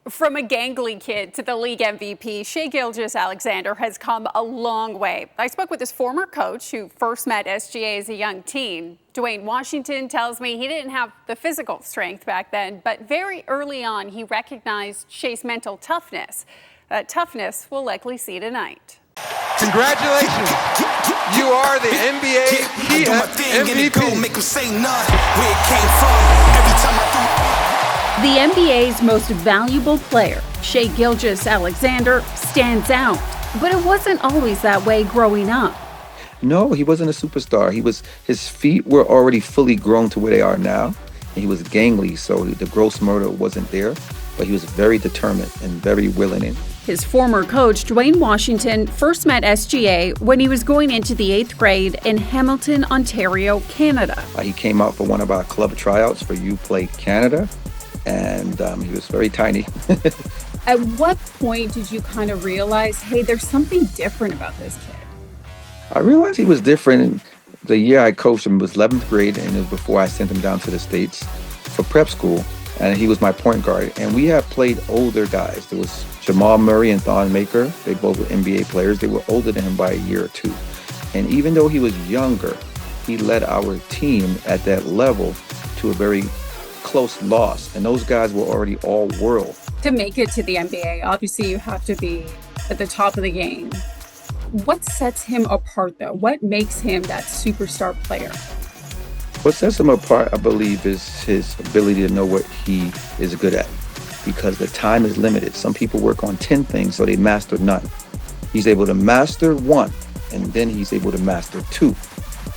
From a gangly kid to the league MVP, Shai Gilgeous-Alexander has come a long way. I spoke with his former coach who first met SGA as a young teen. Dwayne Washington tells me he didn't have the physical strength back then, but very early on he recognized Shai's mental toughness. That toughness we'll likely see tonight. Congratulations. You are the NBA MVP. The NBA's most valuable player, Shai Gilgeous-Alexander, stands out. But it wasn't always that way growing up. No, he wasn't a superstar. His feet were already fully grown to where they are now. And he was gangly, so the gross motor wasn't there. But he was very determined and very willing. His former coach, Dwayne Washington, first met SGA when he was going into the 8th grade in Hamilton, Ontario, Canada. He came out for one of our club tryouts for U Play Canada, and he was very tiny. At what point did you kind of realize, hey, there's something different about this kid? I realized he was different. The year I coached him was 11th grade, and it was before I sent him down to the States for prep school. And he was my point guard. And we have played older guys. There was Jamal Murray and Thon Maker. They both were NBA players. They were older than him by a year or two. And even though he was younger, he led our team at that level to a very close loss. And those guys were already all world. To make it to the NBA, obviously you have to be at the top of the game. What sets him apart, though? What makes him that superstar player? What sets him apart, I believe, is his ability to know what he is good at, because the time is limited. Some people work on 10 things, so they master none. He's able to master one, and then he's able to master two.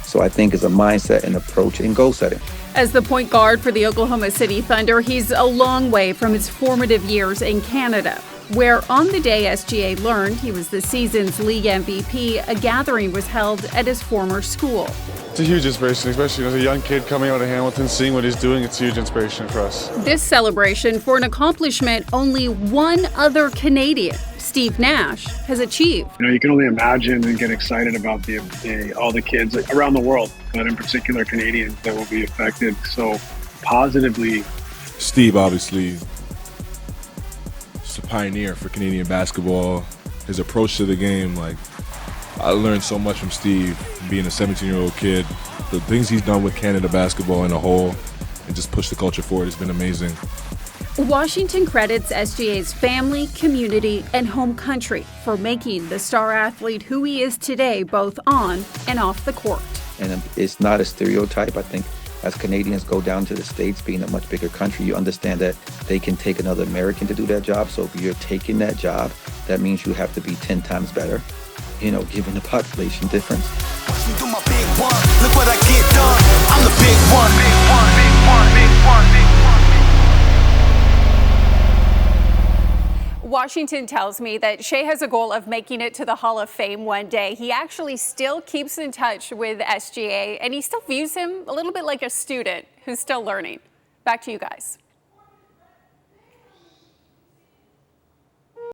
So I think it's a mindset and approach and goal setting. As the point guard for the Oklahoma City Thunder, he's a long way from his formative years in Canada, where on the day SGA learned he was the season's league MVP, a gathering was held at his former school. It's a huge inspiration, especially as a young kid coming out of Hamilton, seeing what he's doing. It's a huge inspiration for us. This celebration for an accomplishment only one other Canadian, Steve Nash, has achieved. You can only imagine and get excited about all the kids around the world, but in particular Canadians that will be affected so positively. Steve, obviously, is a pioneer for Canadian basketball. His approach to the game, I learned so much from Steve, being a 17-year-old kid. The things he's done with Canada basketball in a whole and just push the culture forward has been amazing. Washington credits SGA's family, community, and home country for making the star athlete who he is today, both on and off the court. And it's not a stereotype. I think as Canadians go down to the States, being a much bigger country, you understand that they can take another American to do that job. So if you're taking that job, that means you have to be 10 times better, given the population difference. Watch me do my big one. Look what I get done. I'm the big one. Big one, big one, big one, big one. Washington tells me that Shai has a goal of making it to the Hall of Fame one day. He actually still keeps in touch with SGA, and he still views him a little bit like a student who's still learning. Back to you guys.